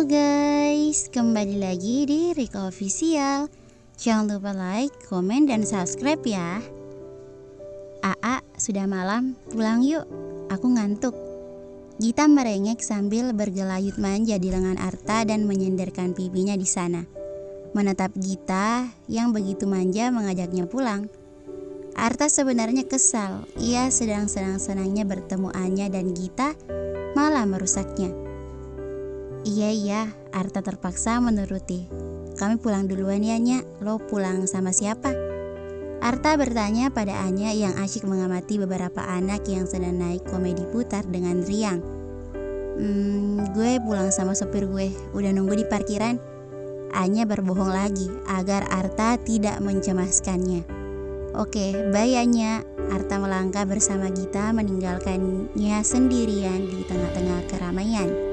Halo guys, kembali lagi di Rika Official. Jangan lupa like, komen, dan subscribe ya. Aa, sudah malam, pulang yuk. Aku ngantuk. Gita merengek sambil bergelayut manja di lengan Arta dan menyenderkan pipinya di sana. Menatap Gita yang begitu manja mengajaknya pulang. Arta sebenarnya kesal. Ia sedang senang-senangnya bertemu Anya dan Gita malah merusaknya. Iya, Arta terpaksa menuruti. Kami pulang duluan ya, Nya. Lo pulang sama siapa? Arta bertanya pada Anya yang asyik mengamati beberapa anak yang sedang naik komedi putar dengan riang. Gue pulang sama sopir gue. Udah nunggu di parkiran. Anya berbohong lagi agar Arta tidak mencemaskannya. Oke, bye Anya. Arta melangkah bersama Gita meninggalkannya sendirian di tengah-tengah keramaian.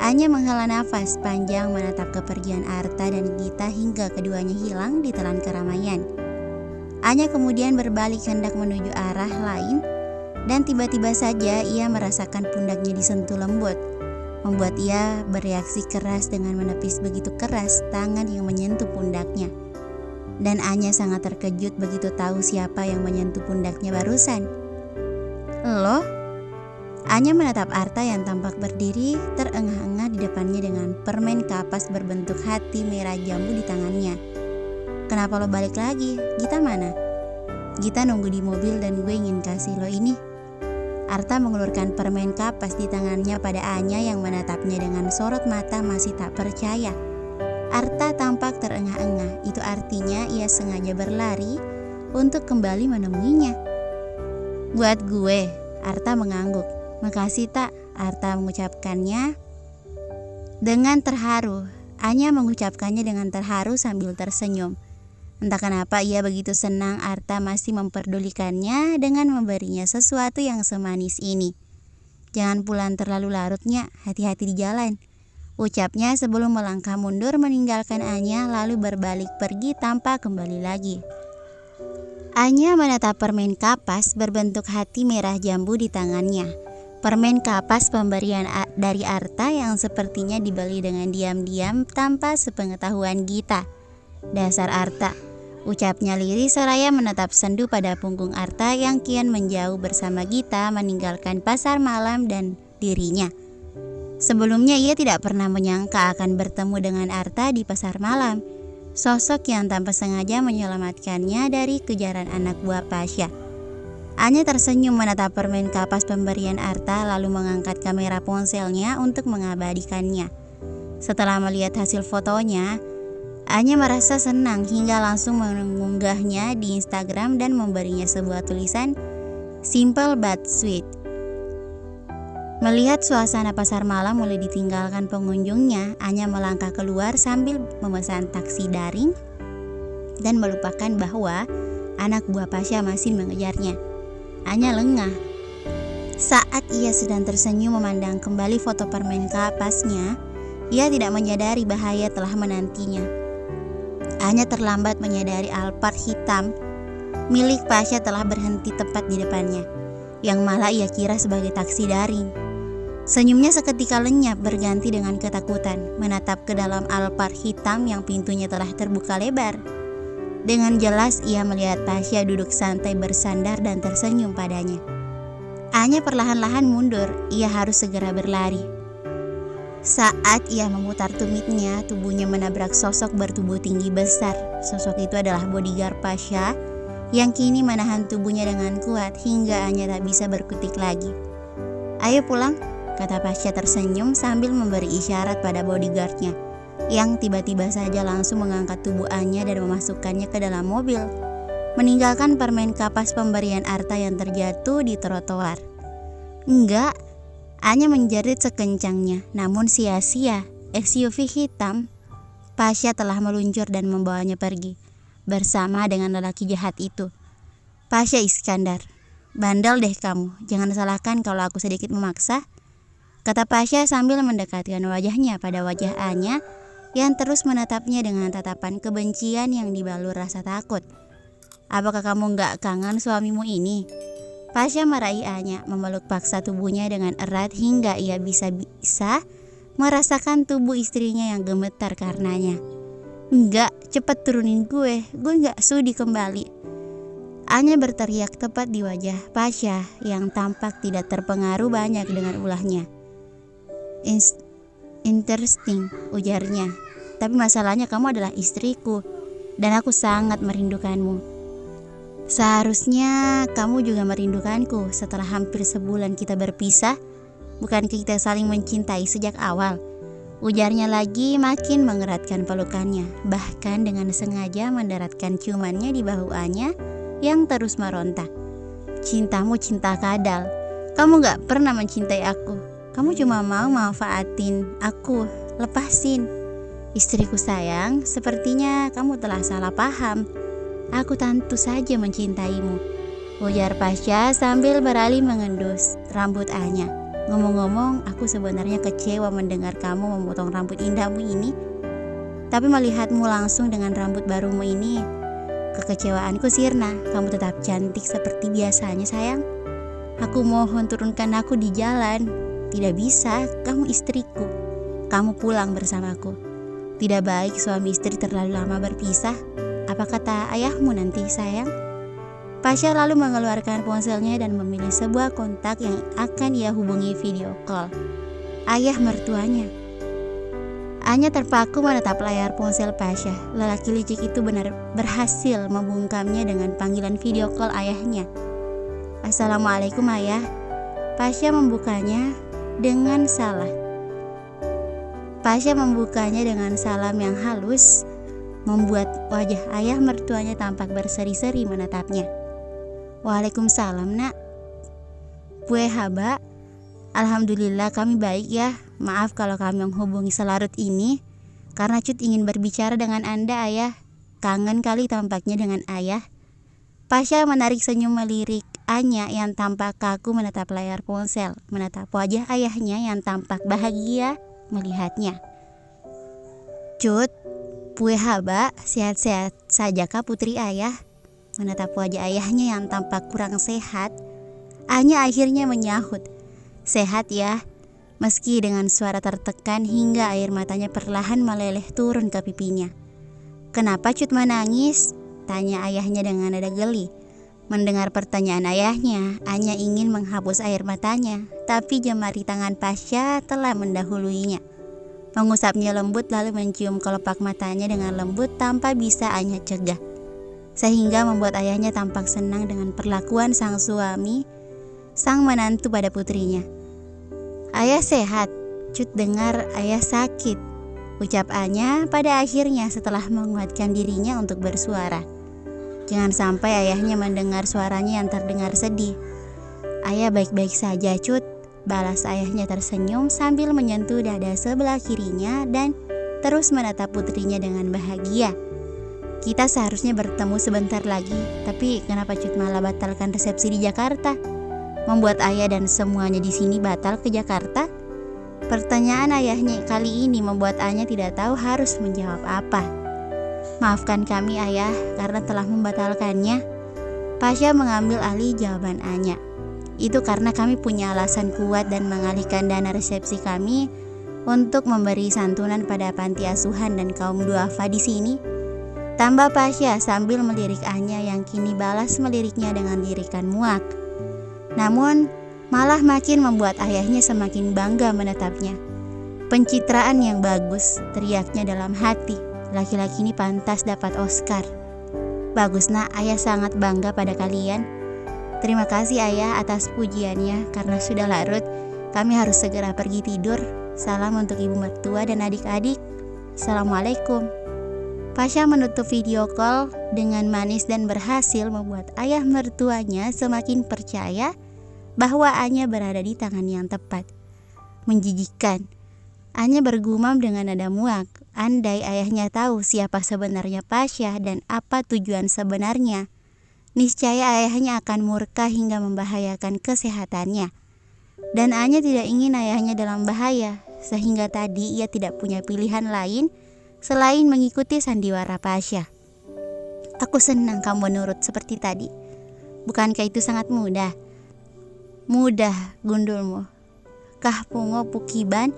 Anya menghela nafas panjang menatap kepergian Arta dan Gita hingga keduanya hilang di telan keramaian. Anya kemudian berbalik hendak menuju arah lain dan tiba-tiba saja ia merasakan pundaknya disentuh lembut, membuat ia bereaksi keras dengan menepis begitu keras tangan yang menyentuh pundaknya. Dan Anya sangat terkejut begitu tahu siapa yang menyentuh pundaknya barusan. Loh? Anya menatap Arta yang tampak berdiri terengah-engah di depannya dengan permen kapas berbentuk hati merah jambu di tangannya. Kenapa lo balik lagi? Gita mana? Gita nunggu di mobil dan gue ingin kasih lo ini. Arta mengulurkan permen kapas di tangannya pada Anya yang menatapnya dengan sorot mata masih tak percaya. Arta tampak terengah-engah, itu artinya ia sengaja berlari untuk kembali menemuinya. Buat gue, Arta mengangguk. Makasih tak, Arta mengucapkannya dengan terharu. Anya mengucapkannya dengan terharu sambil tersenyum. Entah kenapa ia begitu senang Arta masih memperdulikannya dengan memberinya sesuatu yang semanis ini. Jangan pulang terlalu larutnya, hati-hati di jalan, ucapnya sebelum melangkah mundur meninggalkan Anya lalu berbalik pergi tanpa kembali lagi. Anya menatap permen kapas berbentuk hati merah jambu di tangannya. Permen kapas pemberian dari Arta yang sepertinya dibeli dengan diam-diam tanpa sepengetahuan Gita. Dasar Arta, ucapnya lirih seraya menatap sendu pada punggung Arta yang kian menjauh bersama Gita meninggalkan pasar malam dan dirinya. Sebelumnya ia tidak pernah menyangka akan bertemu dengan Arta di pasar malam. Sosok yang tanpa sengaja menyelamatkannya dari kejaran anak buah Pasha. Anya tersenyum menatap permen kapas pemberian Arta lalu mengangkat kamera ponselnya untuk mengabadikannya. Setelah melihat hasil fotonya, Anya merasa senang hingga langsung mengunggahnya di Instagram dan memberinya sebuah tulisan simple but sweet. Melihat suasana pasar malam mulai ditinggalkan pengunjungnya, Anya melangkah keluar sambil memesan taksi daring dan melupakan bahwa anak buah Pasha masih mengejarnya. Anya lengah. Saat ia sedang tersenyum memandang kembali foto permen kapasnya, ia tidak menyadari bahaya telah menantinya. Anya terlambat menyadari Alphard hitam milik Pasha telah berhenti tepat di depannya, yang malah ia kira sebagai taksi daring. Senyumnya seketika lenyap berganti dengan ketakutan menatap ke dalam Alphard hitam yang pintunya telah terbuka lebar. Dengan jelas ia melihat Pasha duduk santai bersandar dan tersenyum padanya. Anya perlahan-lahan mundur, ia harus segera berlari. Saat ia memutar tumitnya, tubuhnya menabrak sosok bertubuh tinggi besar. Sosok itu adalah bodyguard Pasha yang kini menahan tubuhnya dengan kuat hingga Anya tak bisa berkutik lagi. Ayo pulang, kata Pasha tersenyum sambil memberi isyarat pada bodyguardnya, yang tiba-tiba saja langsung mengangkat tubuh Anya dan memasukkannya ke dalam mobil, meninggalkan permen kapas pemberian Arta yang terjatuh di trotoar. Enggak, Anya menjerit sekencangnya, namun sia-sia. SUV hitam Pasha telah meluncur dan membawanya pergi, bersama dengan lelaki jahat itu, Pasha Iskandar. Bandel deh kamu, jangan salahkan kalau aku sedikit memaksa, kata Pasha sambil mendekatkan wajahnya pada wajah Anya yang terus menatapnya dengan tatapan kebencian yang dibalur rasa takut. Apakah kamu gak kangen suamimu ini? Pasha meraih Anya, memeluk paksa tubuhnya dengan erat hingga ia bisa-bisa merasakan tubuh istrinya yang gemetar karenanya. "Enggak, cepat turunin gue enggak sudi kembali." Anya berteriak tepat di wajah Pasha yang tampak tidak terpengaruh banyak dengan ulahnya. Interesting, ujarnya. "Tapi masalahnya kamu adalah istriku dan aku sangat merindukanmu. Seharusnya kamu juga merindukanku setelah hampir sebulan kita berpisah. Bukankah kita saling mencintai sejak awal?" Ujarnya lagi makin mengeratkan pelukannya, bahkan dengan sengaja mendaratkan ciumannya di bahu Anya yang terus meronta. "Cintamu cinta kadal. Kamu gak pernah mencintai aku. Kamu cuma mau manfaatin aku. Lepasin. Istriku sayang, sepertinya kamu telah salah paham. Aku tentu saja mencintaimu," ujar Pasha sambil beralih mengendus rambut Anya. "Ngomong-ngomong, aku sebenarnya kecewa mendengar kamu memotong rambut indahmu ini. Tapi melihatmu langsung dengan rambut barumu ini, kekecewaanku sirna. Kamu tetap cantik seperti biasanya sayang. Aku mohon turunkan aku di jalan." "Tidak bisa, kamu istriku. Kamu pulang bersamaku. Tidak baik suami istri terlalu lama berpisah. Apa kata ayahmu nanti sayang?" Pasha lalu mengeluarkan ponselnya dan memilih sebuah kontak yang akan ia hubungi video call. Ayah mertuanya. Anya terpaku menatap layar ponsel Pasha. Lelaki licik itu benar berhasil membungkamnya dengan panggilan video call ayahnya. "Assalamualaikum ayah." Pasha membukanya dengan salam yang halus, membuat wajah ayah mertuanya tampak berseri-seri menatapnya. "Waalaikumsalam nak. Pue haba. Alhamdulillah kami baik ya. Maaf kalau kami menghubungi selarut ini, karena Cut ingin berbicara dengan Anda ayah. Kangen kali tampaknya dengan ayah." Pasha menarik senyum melirik Anya yang tampak kaku menatap layar ponsel, menatap wajah ayahnya yang tampak bahagia melihatnya. "Cut, pue haba, sehat-sehat saja kah putri ayah?" Menatap wajah ayahnya yang tampak kurang sehat, Anya akhirnya menyahut, "Sehat ya," meski dengan suara tertekan hingga air matanya perlahan meleleh turun ke pipinya. "Kenapa Cut menangis?" tanya ayahnya dengan nada geli. Mendengar pertanyaan ayahnya, Anya ingin menghapus air matanya, tapi jemari tangan Pasha telah mendahuluinya. Mengusapnya lembut lalu mencium kelopak matanya dengan lembut tanpa bisa Anya cegah, sehingga membuat ayahnya tampak senang dengan perlakuan sang menantu pada putrinya. "Ayah sehat, Cut dengar ayah sakit," ucap Anya pada akhirnya setelah menguatkan dirinya untuk bersuara. Jangan sampai ayahnya mendengar suaranya yang terdengar sedih. "Ayah baik-baik saja Cut," balas ayahnya tersenyum sambil menyentuh dada sebelah kirinya dan terus menatap putrinya dengan bahagia. "Kita seharusnya bertemu sebentar lagi, tapi kenapa Cut malah batalkan resepsi di Jakarta? Membuat ayah dan semuanya di sini batal ke Jakarta?" Pertanyaan ayahnya kali ini membuat Anya tidak tahu harus menjawab apa. "Maafkan kami ayah karena telah membatalkannya." Pasha mengambil alih jawaban Anya. "Itu karena kami punya alasan kuat dan mengalihkan dana resepsi kami untuk memberi santunan pada panti asuhan dan kaum duafa di sini," tambah Pasha sambil melirik Anya yang kini balas meliriknya dengan lirikan muak. Namun malah makin membuat ayahnya semakin bangga menatapnya. "Pencitraan yang bagus," teriaknya dalam hati. "Laki-laki ini pantas dapat Oscar." "Bagus nak, ayah sangat bangga pada kalian." "Terima kasih ayah atas pujiannya. Karena sudah larut, kami harus segera pergi tidur. Salam untuk ibu mertua dan adik-adik. Assalamualaikum." Pasha menutup video call dengan manis dan berhasil membuat ayah mertuanya semakin percaya bahwa Anya berada di tangan yang tepat. Menjijikan. Anya bergumam dengan nada muak. Andai ayahnya tahu siapa sebenarnya Pasha dan apa tujuan sebenarnya, niscaya ayahnya akan murka hingga membahayakan kesehatannya. Dan Anya tidak ingin ayahnya dalam bahaya, sehingga tadi ia tidak punya pilihan lain selain mengikuti sandiwara Pasha. "Aku senang kamu menurut seperti tadi. Bukankah itu sangat mudah?" "Mudah gundulmu. Kah pungo pukiban,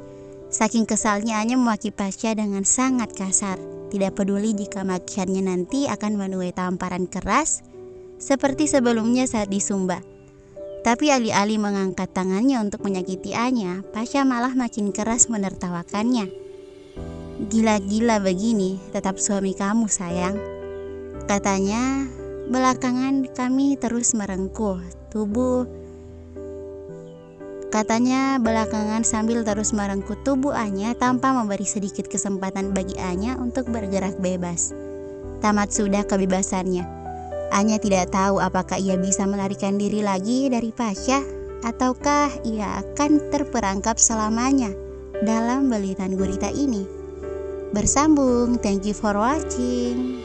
Saking kesalnya Anya memaki Pasha dengan sangat kasar. Tidak peduli jika makiannya nanti akan menuai tamparan keras seperti sebelumnya saat di Sumba. Tapi alih-alih mengangkat tangannya untuk menyakiti Anya, Pasha malah makin keras menertawakannya. "Gila-gila begini, tetap suami kamu sayang," katanya. Belakangan kami terus merengkuh tubuh Katanya belakangan sambil terus merengkuh tubuh Anya tanpa memberi sedikit kesempatan bagi Anya untuk bergerak bebas. Tamat sudah kebebasannya. Anya tidak tahu apakah ia bisa melarikan diri lagi dari Pasha, ataukah ia akan terperangkap selamanya dalam belitan gurita ini. Bersambung, thank you for watching.